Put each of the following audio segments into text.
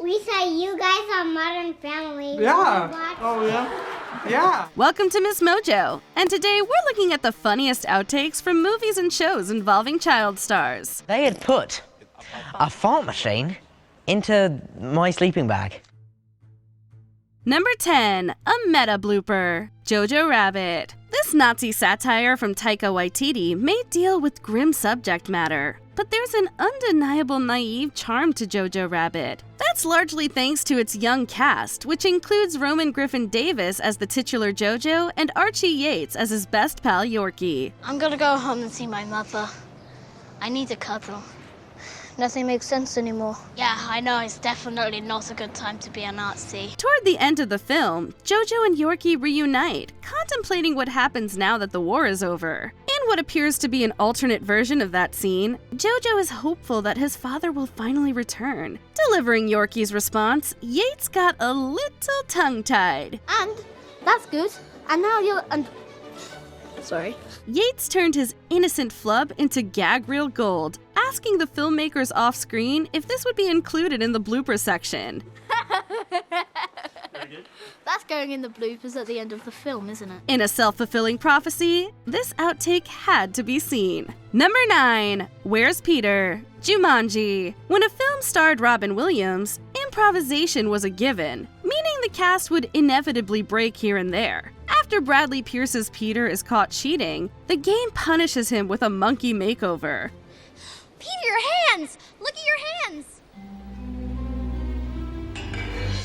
We saw you guys on Modern Family. Yeah. Oh, yeah? Yeah. Welcome to MsMojo, and today we're looking at the funniest outtakes from movies and shows involving child stars. They had put a fart machine into my sleeping bag. Number 10, a meta blooper, Jojo Rabbit. This Nazi satire from Taika Waititi may deal with grim subject matter, but there's an undeniable naive charm to Jojo Rabbit. That's largely thanks to its young cast, which includes Roman Griffin Davis as the titular Jojo and Archie Yates as his best pal Yorkie. I'm gonna go home and see my mother. I need a cuddle. Nothing makes sense anymore. Yeah, I know, it's definitely not a good time to be a Nazi. Toward the end of the film, Jojo and Yorkie reunite, contemplating what happens now that the war is over. In what appears to be an alternate version of that scene, Jojo is hopeful that his father will finally return. Delivering Yorkie's response, Yates got a little tongue-tied. And that's good. And now you're sorry. Yates turned his innocent flub into gag reel gold, asking the filmmakers off-screen if this would be included in the blooper section. That's going in the bloopers at the end of the film, isn't it? In a self-fulfilling prophecy, this outtake had to be seen. Number 9, Where's Peter? Jumanji. When a film starred Robin Williams, improvisation was a given, meaning the cast would inevitably break here and there. After Bradley Pierce's Peter is caught cheating, the game punishes him with a monkey makeover. Peter, your hands! Look at your hands!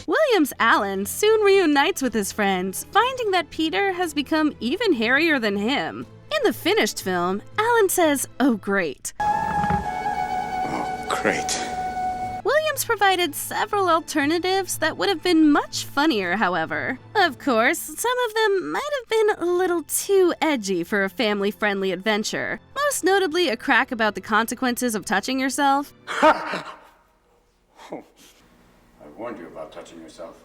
Williams Allen soon reunites with his friends, finding that Peter has become even hairier than him. In the finished film, Allen says, "Oh great." Oh, great. Williams provided several alternatives that would have been much funnier, however. Of course, some of them might have been a little too edgy for a family-friendly adventure, most notably a crack about the consequences of touching yourself. I warned you about touching yourself.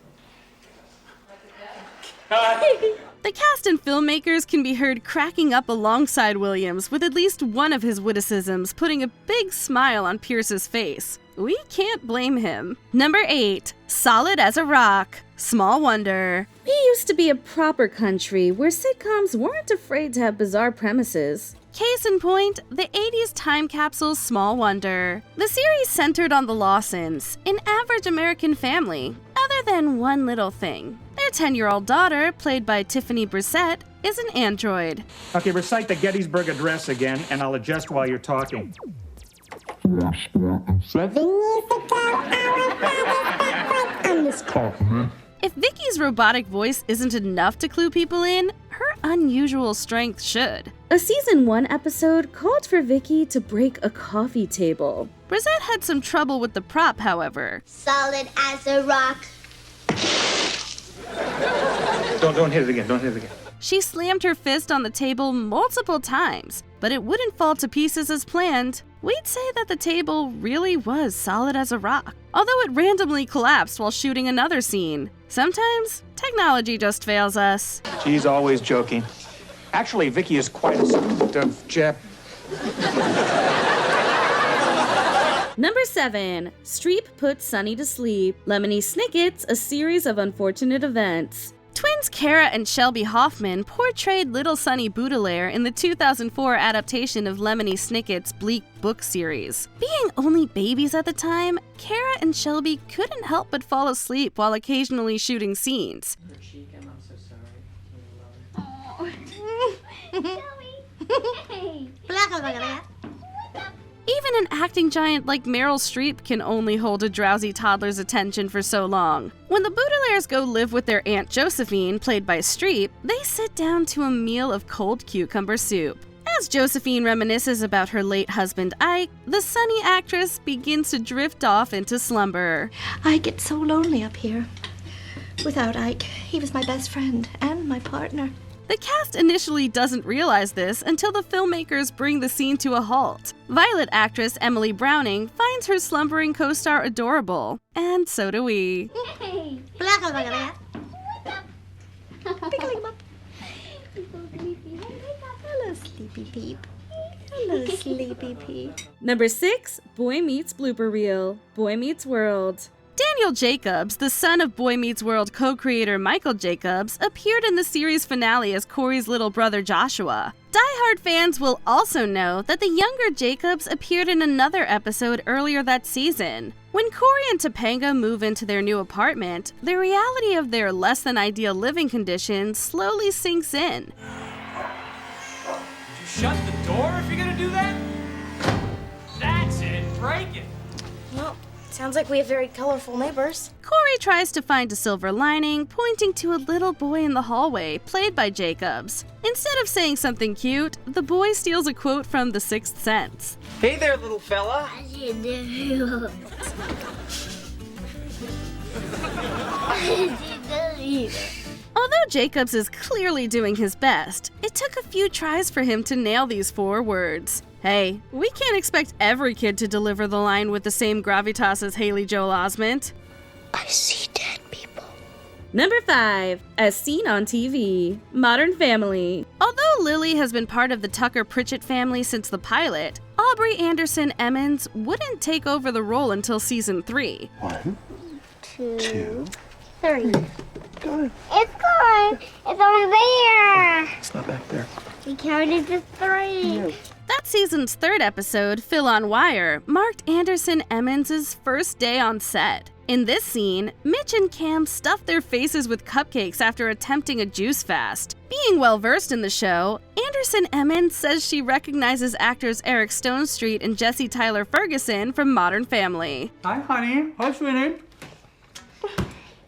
The cast and filmmakers can be heard cracking up alongside Williams with at least one of his witticisms putting a big smile on Pierce's face. We can't blame him. Number 8, Solid as a Rock, Small Wonder. We used to be a proper country where sitcoms weren't afraid to have bizarre premises. Case in point, the 80s time capsule Small Wonder. The series centered on the Lawsons, an average American family, other than one little thing. Their 10-year-old daughter, played by Tiffany Brissett, is an android. Okay, recite the Gettysburg Address again, and I'll adjust while you're talking. If Vicky's robotic voice isn't enough to clue people in, her unusual strength should. A season 1 episode called for Vicky to break a coffee table. Brissett had some trouble with the prop, however. Solid as a rock. Don't hit it again, don't hit it again. She slammed her fist on the table multiple times, but it wouldn't fall to pieces as planned. We'd say that the table really was solid as a rock, although it randomly collapsed while shooting another scene. Sometimes, technology just fails us. She's always joking. Actually, Vicky is quite a sensitive chap. Number 7, Streep Puts Sunny to Sleep, Lemony Snicket's A Series of Unfortunate Events. Twins Kara and Shelby Hoffman portrayed Little Sonny Baudelaire in the 2004 adaptation of Lemony Snicket's Bleak book series. Being only babies at the time, Kara and Shelby couldn't help but fall asleep while occasionally shooting scenes. Even an acting giant like Meryl Streep can only hold a drowsy toddler's attention for so long. When the Baudelaires go live with their Aunt Josephine, played by Streep, they sit down to a meal of cold cucumber soup. As Josephine reminisces about her late husband Ike, the sunny actress begins to drift off into slumber. I get so lonely up here. Without Ike, he was my best friend and my partner. The cast initially doesn't realize this until the filmmakers bring the scene to a halt. Violet actress Emily Browning finds her slumbering co-star adorable, and so do we. Hey. Hello, Sleepy Peep. Hello, Sleepy Peep. Number 6, Boy Meets Blooper Reel, Boy Meets World. Daniel Jacobs, the son of Boy Meets World co-creator Michael Jacobs, appeared in the series finale as Corey's little brother Joshua. Die-hard fans will also know that the younger Jacobs appeared in another episode earlier that season. When Corey and Topanga move into their new apartment, the reality of their less-than-ideal living conditions slowly sinks in. Shut the door if you're gonna do that? That's it, break it. Well, sounds like we have very colorful neighbors. Corey tries to find a silver lining, pointing to a little boy in the hallway, played by Jacobs. Instead of saying something cute, the boy steals a quote from The Sixth Sense. Hey there, little fella. Although Jacobs is clearly doing his best, it took a few tries for him to nail these 4 words. Hey, we can't expect every kid to deliver the line with the same gravitas as Haley Joel Osment. I see dead people. Number 5, as seen on TV, Modern Family. Although Lily has been part of the Tucker Pritchett family since the pilot, Aubrey Anderson Emmons wouldn't take over the role until season 3. 1, 2, 3. Go. It's gone. It's over there. It's not back there. We counted to 3. No. That season's 3rd episode, Phil on Wire, marked Anderson Emmons' first day on set. In this scene, Mitch and Cam stuffed their faces with cupcakes after attempting a juice fast. Being well-versed in the show, Anderson Emmons says she recognizes actors Eric Stonestreet and Jesse Tyler Ferguson from Modern Family. Hi, honey. Hi, sweetie.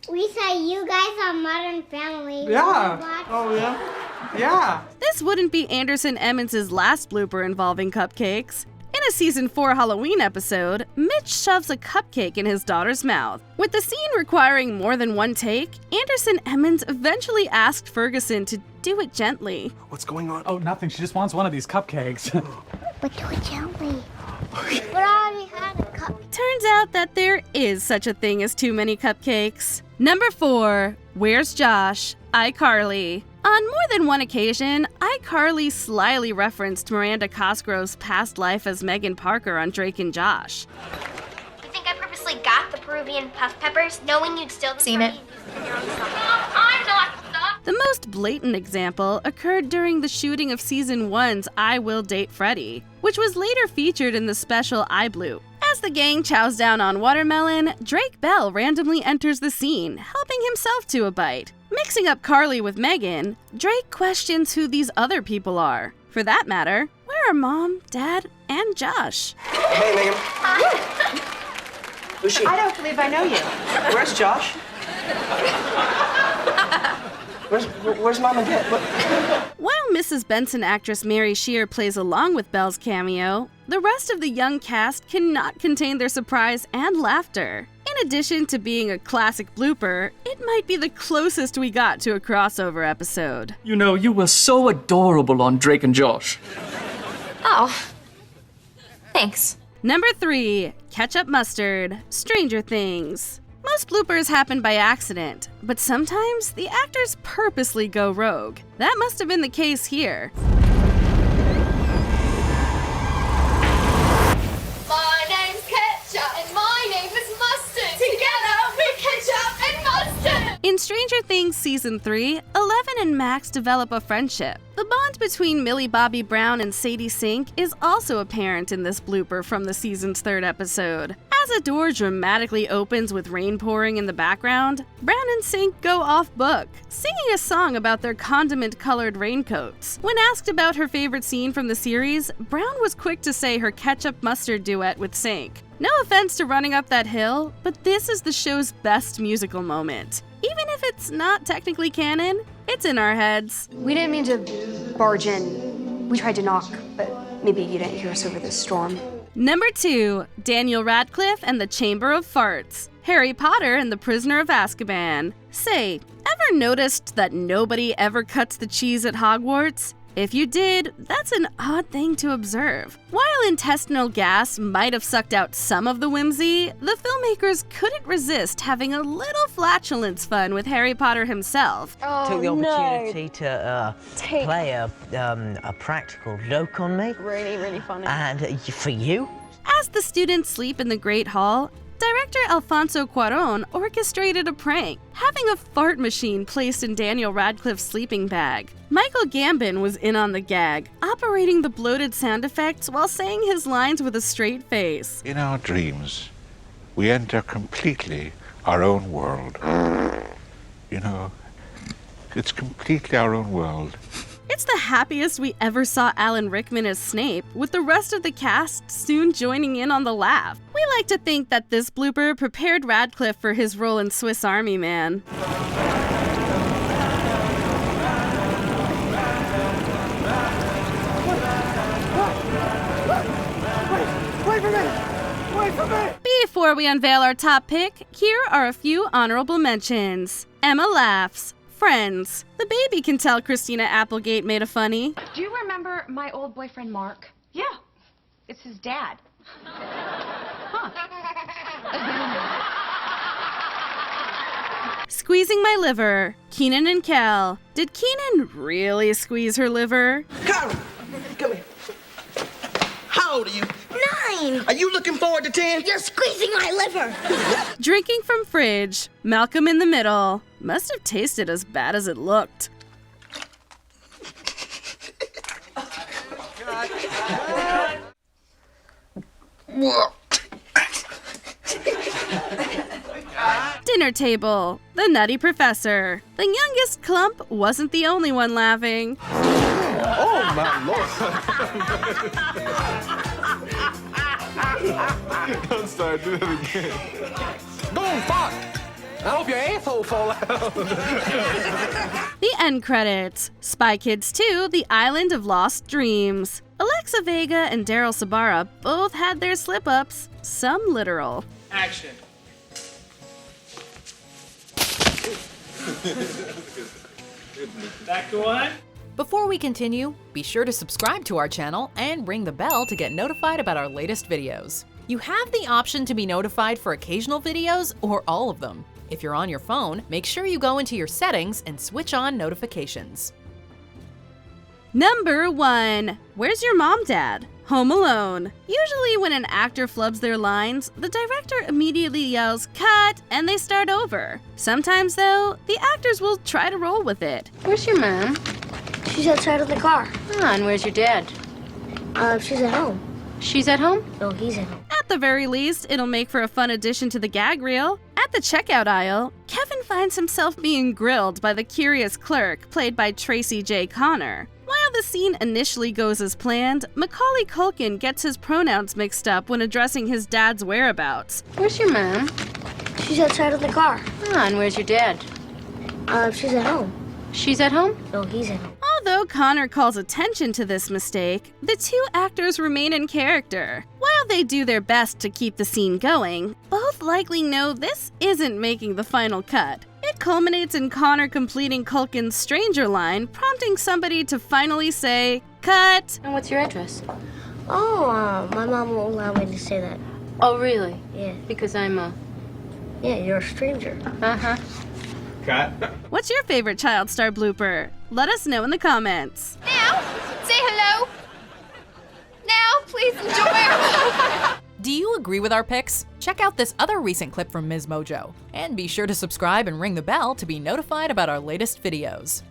We saw you guys on Modern Family. Yeah. Oh, yeah? Yeah. This wouldn't be Anderson Emmons' last blooper involving cupcakes. In a season 4 Halloween episode, Mitch shoves a cupcake in his daughter's mouth. With the scene requiring more than one take, Anderson Emmons eventually asked Ferguson to do it gently. What's going on? Oh, nothing. She just wants one of these cupcakes. But do it gently. But I already had a cup. Turns out that there is such a thing as too many cupcakes. Number 4, Where's Josh? iCarly. On more than one occasion, iCarly slyly referenced Miranda Cosgrove's past life as Megan Parker on Drake and Josh. You think I purposely got the Peruvian puff peppers, knowing you'd steal them Seen from it. me? I'm not stuck. The most blatant example occurred during the shooting of season 1's I Will Date Freddy, which was later featured in the special iBloop. As the gang chows down on watermelon, Drake Bell randomly enters the scene, helping himself to a bite. Mixing up Carly with Megan, Drake questions who these other people are. For that matter, where are Mom, Dad, and Josh? Hey, Megan. Who's she? I don't believe I know you. Where's Josh? Where's Mom and Dad? What? While Mrs. Benson actress Mary Shear plays along with Belle's cameo, the rest of the young cast cannot contain their surprise and laughter. In addition to being a classic blooper, it might be the closest we got to a crossover episode. You know, you were so adorable on Drake and Josh. Oh. Thanks. Number 3, Ketchup Mustard, Stranger Things. Most bloopers happen by accident, but sometimes the actors purposely go rogue. That must have been the case here. My name's Ketchup and my name is Mustard. Together we're Ketchup and Mustard. In Stranger Things Season 3, Eleven and Max develop a friendship. The bond between Millie Bobby Brown and Sadie Sink is also apparent in this blooper from the season's 3rd episode. As a door dramatically opens with rain pouring in the background, Brown and Sink go off-book, singing a song about their condiment-colored raincoats. When asked about her favorite scene from the series, Brown was quick to say her ketchup mustard duet with Sink. No offense to Running Up That Hill, but this is the show's best musical moment. Even if it's not technically canon, it's in our heads. We didn't mean to barge in. We tried to knock, but maybe you didn't hear us over the storm. Number 2, Daniel Radcliffe and the Chamber of Farts. Harry Potter and the Prisoner of Azkaban. Say, ever noticed that nobody ever cuts the cheese at Hogwarts? If you did, that's an odd thing to observe. While intestinal gas might have sucked out some of the whimsy, the filmmakers couldn't resist having a little flatulence fun with Harry Potter himself. Took the opportunity to play a practical joke on me. Really, really funny. And for you? As the students sleep in the Great Hall, Director Alfonso Cuarón orchestrated a prank, having a fart machine placed in Daniel Radcliffe's sleeping bag. Michael Gambon was in on the gag, operating the bloated sound effects while saying his lines with a straight face. In our dreams, we enter completely our own world. You know, it's completely our own world. It's the happiest we ever saw Alan Rickman as Snape, with the rest of the cast soon joining in on the laugh. We like to think that this blooper prepared Radcliffe for his role in Swiss Army Man. Wait for me! Wait for me! Before we unveil our top pick, here are a few honorable mentions. Emma laughs. Friends. The baby can tell Christina Applegate made a funny. Do you remember my old boyfriend Mark? Yeah, it's his dad. Squeezing my liver. Keenan and Kel. Did Keenan really squeeze her liver? Carl, come here. How old are you? 9. Are you looking forward to 10? You're squeezing my liver. Drinking from fridge. Malcolm in the middle. Must have tasted as bad as it looked. Dinner table. The Nutty Professor. The youngest clump wasn't the only one laughing. Oh, my Lord. Don't start doing it again. Boom, fuck! I hope your asshole fall out. The end credits. Spy Kids 2, The Island of Lost Dreams. Alexa Vega and Daryl Sabara both had their slip-ups, some literal. Action. Back to one. Before we continue, be sure to subscribe to our channel and ring the bell to get notified about our latest videos. You have the option to be notified for occasional videos or all of them. If you're on your phone, make sure you go into your settings and switch on notifications. Number 1. Where's Your Mom, Dad? Home Alone. Usually when an actor flubs their lines, the director immediately yells, "Cut!" and they start over. Sometimes, though, the actors will try to roll with it. Where's your mom? She's outside of the car. And where's your dad? She's at home. She's at home? No, he's at home. At the very least, it'll make for a fun addition to the gag reel. At the checkout aisle, Kevin finds himself being grilled by the curious clerk, played by Tracy J. Connor. While the scene initially goes as planned, Macaulay Culkin gets his pronouns mixed up when addressing his dad's whereabouts. Where's your mom? She's outside of the car. And where's your dad? She's at home. She's at home? No, he's at home. Although Connor calls attention to this mistake, the two actors remain in character. While they do their best to keep the scene going, both likely know this isn't making the final cut. It culminates in Connor completing Culkin's stranger line, prompting somebody to finally say, "Cut!" And what's your address? Oh, my mom won't allow me to say that. Oh, really? Yeah. Because I'm a... Yeah, you're a stranger. Uh-huh. Cut. What's your favorite child star blooper? Let us know in the comments. Now, say hello. Now, please enjoy. Do you agree with our picks? Check out this other recent clip from MsMojo. And be sure to subscribe and ring the bell to be notified about our latest videos.